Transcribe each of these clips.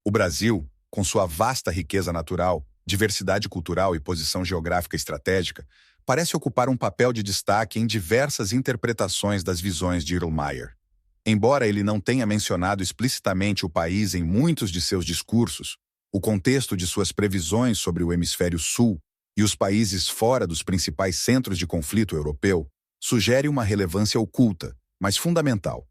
O Brasil, com sua vasta riqueza natural, diversidade cultural e posição geográfica estratégica, parece ocupar um papel de destaque em diversas interpretações das visões de Erlmeyer. Embora ele não tenha mencionado explicitamente o país em muitos de seus discursos, o contexto de suas previsões sobre o Hemisfério Sul e os países fora dos principais centros de conflito europeu sugere uma relevância oculta, mas fundamental.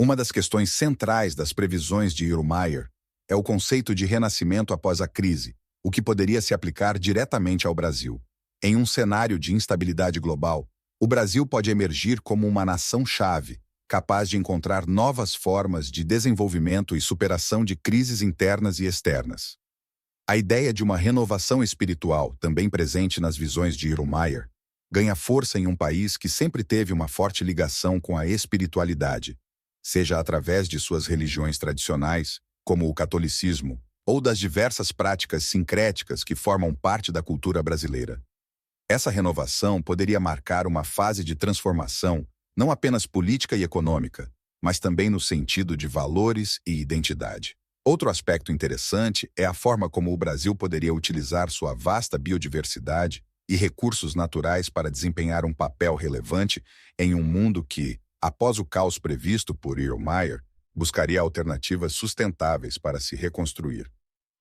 Uma das questões centrais das previsões de Erlmeyer é o conceito de renascimento após a crise, o que poderia se aplicar diretamente ao Brasil. Em um cenário de instabilidade global, o Brasil pode emergir como uma nação-chave, capaz de encontrar novas formas de desenvolvimento e superação de crises internas e externas. A ideia de uma renovação espiritual, também presente nas visões de Erlmeyer, ganha força em um país que sempre teve uma forte ligação com a espiritualidade, seja através de suas religiões tradicionais, como o catolicismo, ou das diversas práticas sincréticas que formam parte da cultura brasileira. Essa renovação poderia marcar uma fase de transformação não apenas política e econômica, mas também no sentido de valores e identidade. Outro aspecto interessante é a forma como o Brasil poderia utilizar sua vasta biodiversidade e recursos naturais para desempenhar um papel relevante em um mundo que, após o caos previsto por Erlmeyer, buscaria alternativas sustentáveis para se reconstruir.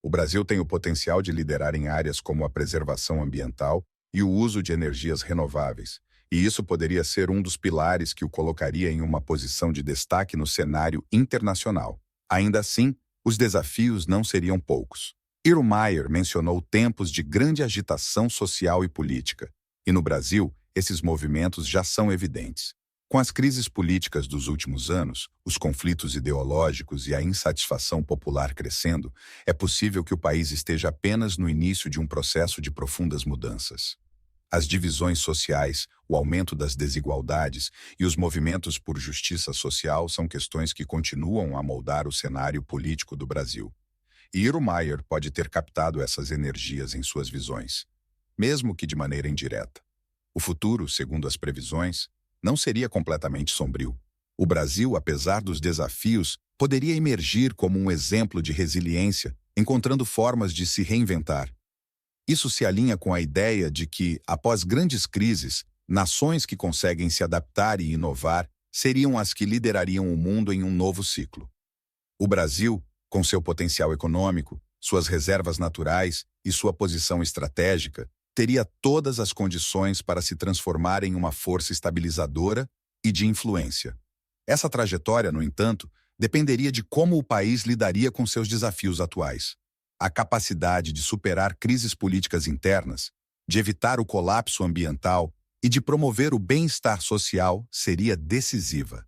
O Brasil tem o potencial de liderar em áreas como a preservação ambiental e o uso de energias renováveis, e isso poderia ser um dos pilares que o colocaria em uma posição de destaque no cenário internacional. Ainda assim, os desafios não seriam poucos. Erlmeyer mencionou tempos de grande agitação social e política, e no Brasil, esses movimentos já são evidentes. Com as crises políticas dos últimos anos, os conflitos ideológicos e a insatisfação popular crescendo, é possível que o país esteja apenas no início de um processo de profundas mudanças. As divisões sociais, o aumento das desigualdades e os movimentos por justiça social são questões que continuam a moldar o cenário político do Brasil. E Erlmeyer pode ter captado essas energias em suas visões, mesmo que de maneira indireta. O futuro, segundo as previsões, não seria completamente sombrio. O Brasil, apesar dos desafios, poderia emergir como um exemplo de resiliência, encontrando formas de se reinventar. Isso se alinha com a ideia de que, após grandes crises, nações que conseguem se adaptar e inovar seriam as que liderariam o mundo em um novo ciclo. O Brasil, com seu potencial econômico, suas reservas naturais e sua posição estratégica, teria todas as condições para se transformar em uma força estabilizadora e de influência. Essa trajetória, no entanto, dependeria de como o país lidaria com seus desafios atuais. A capacidade de superar crises políticas internas, de evitar o colapso ambiental e de promover o bem-estar social seria decisiva.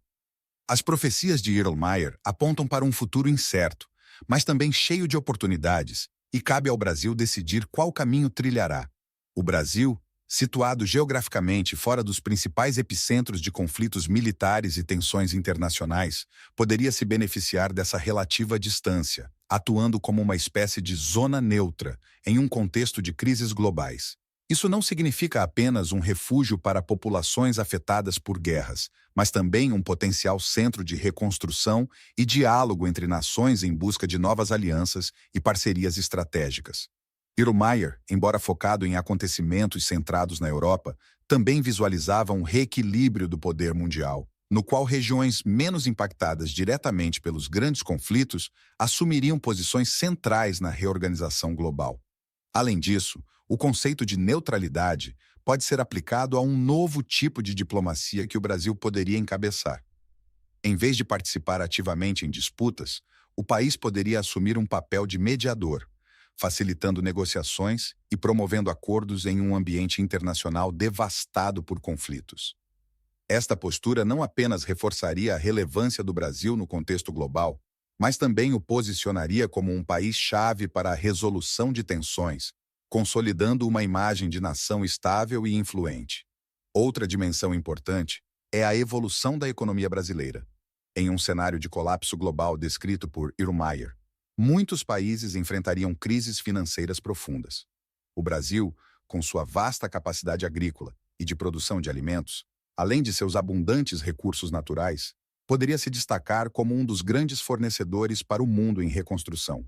As profecias de Erlmeyer apontam para um futuro incerto, mas também cheio de oportunidades, e cabe ao Brasil decidir qual caminho trilhará. O Brasil, situado geograficamente fora dos principais epicentros de conflitos militares e tensões internacionais, poderia se beneficiar dessa relativa distância, atuando como uma espécie de zona neutra em um contexto de crises globais. Isso não significa apenas um refúgio para populações afetadas por guerras, mas também um potencial centro de reconstrução e diálogo entre nações em busca de novas alianças e parcerias estratégicas. Erlmeyer, embora focado em acontecimentos centrados na Europa, também visualizava um reequilíbrio do poder mundial, no qual regiões menos impactadas diretamente pelos grandes conflitos assumiriam posições centrais na reorganização global. Além disso, o conceito de neutralidade pode ser aplicado a um novo tipo de diplomacia que o Brasil poderia encabeçar. Em vez de participar ativamente em disputas, o país poderia assumir um papel de mediador, facilitando negociações e promovendo acordos em um ambiente internacional devastado por conflitos. Esta postura não apenas reforçaria a relevância do Brasil no contexto global, mas também o posicionaria como um país-chave para a resolução de tensões, consolidando uma imagem de nação estável e influente. Outra dimensão importante é a evolução da economia brasileira. Em um cenário de colapso global descrito por Erlmeyer, muitos países enfrentariam crises financeiras profundas. O Brasil, com sua vasta capacidade agrícola e de produção de alimentos, além de seus abundantes recursos naturais, poderia se destacar como um dos grandes fornecedores para o mundo em reconstrução.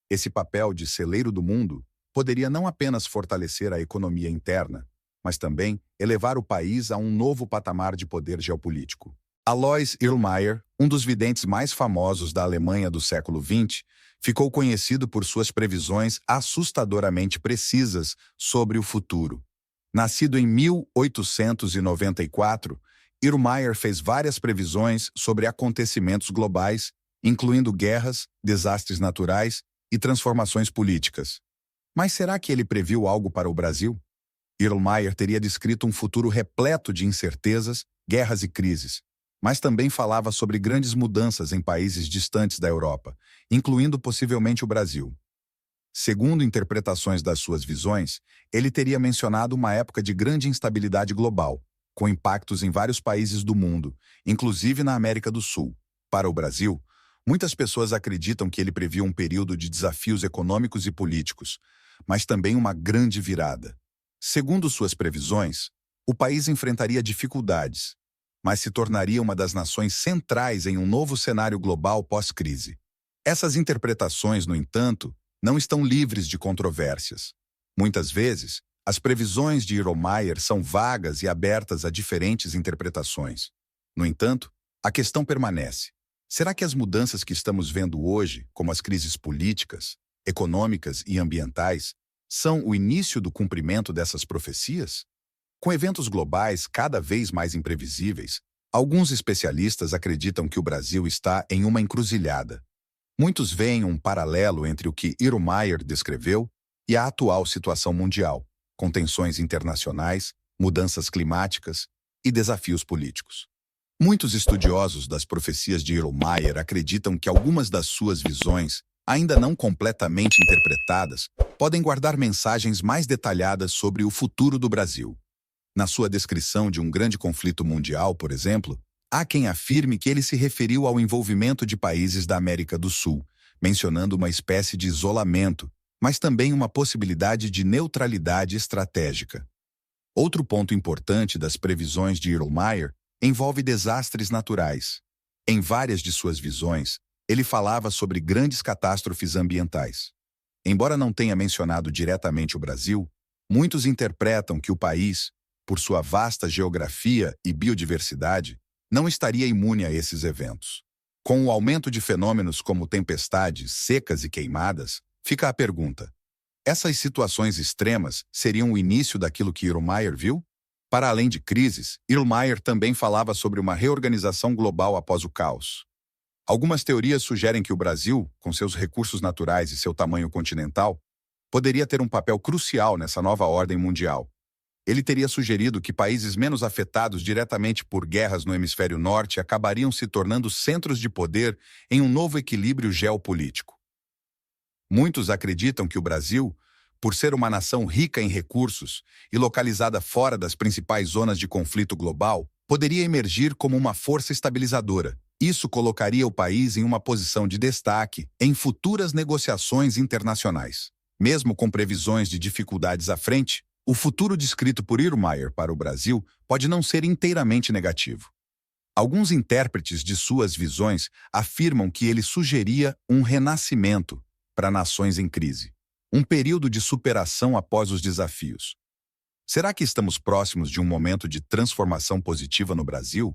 Esse papel de celeiro do mundo poderia não apenas fortalecer a economia interna, mas também elevar o país a um novo patamar de poder geopolítico. Alois Erlmeyer, um dos videntes mais famosos da Alemanha do século XX, ficou conhecido por suas previsões assustadoramente precisas sobre o futuro. Nascido em 1894, Erlmeyer fez várias previsões sobre acontecimentos globais, incluindo guerras, desastres naturais e transformações políticas. Mas será que ele previu algo para o Brasil? Erlmeyer teria descrito um futuro repleto de incertezas, guerras e crises, mas também falava sobre grandes mudanças em países distantes da Europa, incluindo possivelmente o Brasil. Segundo interpretações das suas visões, ele teria mencionado uma época de grande instabilidade global, com impactos em vários países do mundo, inclusive na América do Sul. Para o Brasil, muitas pessoas acreditam que ele previu um período de desafios econômicos e políticos, mas também uma grande virada. Segundo suas previsões, o país enfrentaria dificuldades, mas se tornaria uma das nações centrais em um novo cenário global pós-crise. Essas interpretações, no entanto, não estão livres de controvérsias. Muitas vezes, as previsões de Erlmeyer são vagas e abertas a diferentes interpretações. No entanto, a questão permanece. Será que as mudanças que estamos vendo hoje, como as crises políticas, econômicas e ambientais, são o início do cumprimento dessas profecias? Com eventos globais cada vez mais imprevisíveis, alguns especialistas acreditam que o Brasil está em uma encruzilhada. Muitos veem um paralelo entre o que Erlmeyer descreveu e a atual situação mundial, com tensões internacionais, mudanças climáticas e desafios políticos. Muitos estudiosos das profecias de Erlmeyer acreditam que algumas das suas visões, ainda não completamente interpretadas, podem guardar mensagens mais detalhadas sobre o futuro do Brasil. Na sua descrição de um grande conflito mundial, por exemplo, há quem afirme que ele se referiu ao envolvimento de países da América do Sul, mencionando uma espécie de isolamento, mas também uma possibilidade de neutralidade estratégica. Outro ponto importante das previsões de Erlmeyer envolve desastres naturais. Em várias de suas visões, ele falava sobre grandes catástrofes ambientais. Embora não tenha mencionado diretamente o Brasil, muitos interpretam que o país, por sua vasta geografia e biodiversidade, não estaria imune a esses eventos. Com o aumento de fenômenos como tempestades, secas e queimadas, fica a pergunta: essas situações extremas seriam o início daquilo que Erlmeyer viu? Para além de crises, Erlmeyer também falava sobre uma reorganização global após o caos. Algumas teorias sugerem que o Brasil, com seus recursos naturais e seu tamanho continental, poderia ter um papel crucial nessa nova ordem mundial. Ele teria sugerido que países menos afetados diretamente por guerras no hemisfério norte acabariam se tornando centros de poder em um novo equilíbrio geopolítico. Muitos acreditam que o Brasil, por ser uma nação rica em recursos e localizada fora das principais zonas de conflito global, poderia emergir como uma força estabilizadora. Isso colocaria o país em uma posição de destaque em futuras negociações internacionais. Mesmo com previsões de dificuldades à frente, o futuro descrito por Erlmeyer para o Brasil pode não ser inteiramente negativo. Alguns intérpretes de suas visões afirmam que ele sugeria um renascimento para nações em crise, um período de superação após os desafios. Será que estamos próximos de um momento de transformação positiva no Brasil?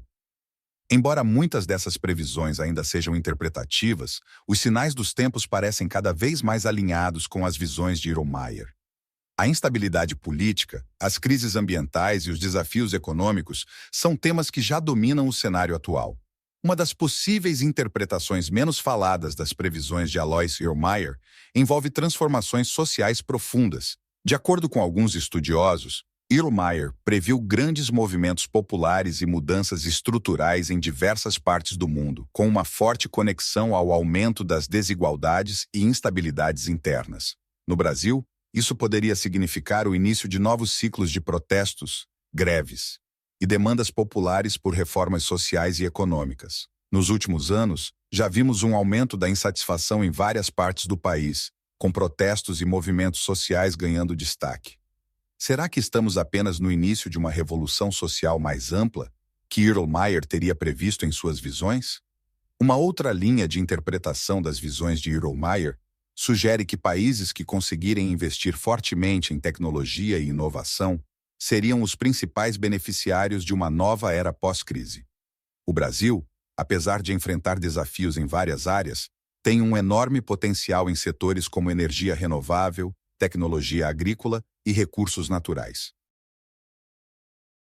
Embora muitas dessas previsões ainda sejam interpretativas, os sinais dos tempos parecem cada vez mais alinhados com as visões de Erlmeyer. A instabilidade política, as crises ambientais e os desafios econômicos são temas que já dominam o cenário atual. Uma das possíveis interpretações menos faladas das previsões de Alois Erlmeyer envolve transformações sociais profundas. De acordo com alguns estudiosos, Erlmeyer previu grandes movimentos populares e mudanças estruturais em diversas partes do mundo, com uma forte conexão ao aumento das desigualdades e instabilidades internas. No Brasil, isso poderia significar o início de novos ciclos de protestos, greves e demandas populares por reformas sociais e econômicas. Nos últimos anos, já vimos um aumento da insatisfação em várias partes do país, com protestos e movimentos sociais ganhando destaque. Será que estamos apenas no início de uma revolução social mais ampla, que Erlmeyer teria previsto em suas visões? Uma outra linha de interpretação das visões de Erlmeyer sugere que países que conseguirem investir fortemente em tecnologia e inovação seriam os principais beneficiários de uma nova era pós-crise. O Brasil, apesar de enfrentar desafios em várias áreas, tem um enorme potencial em setores como energia renovável, tecnologia agrícola e recursos naturais.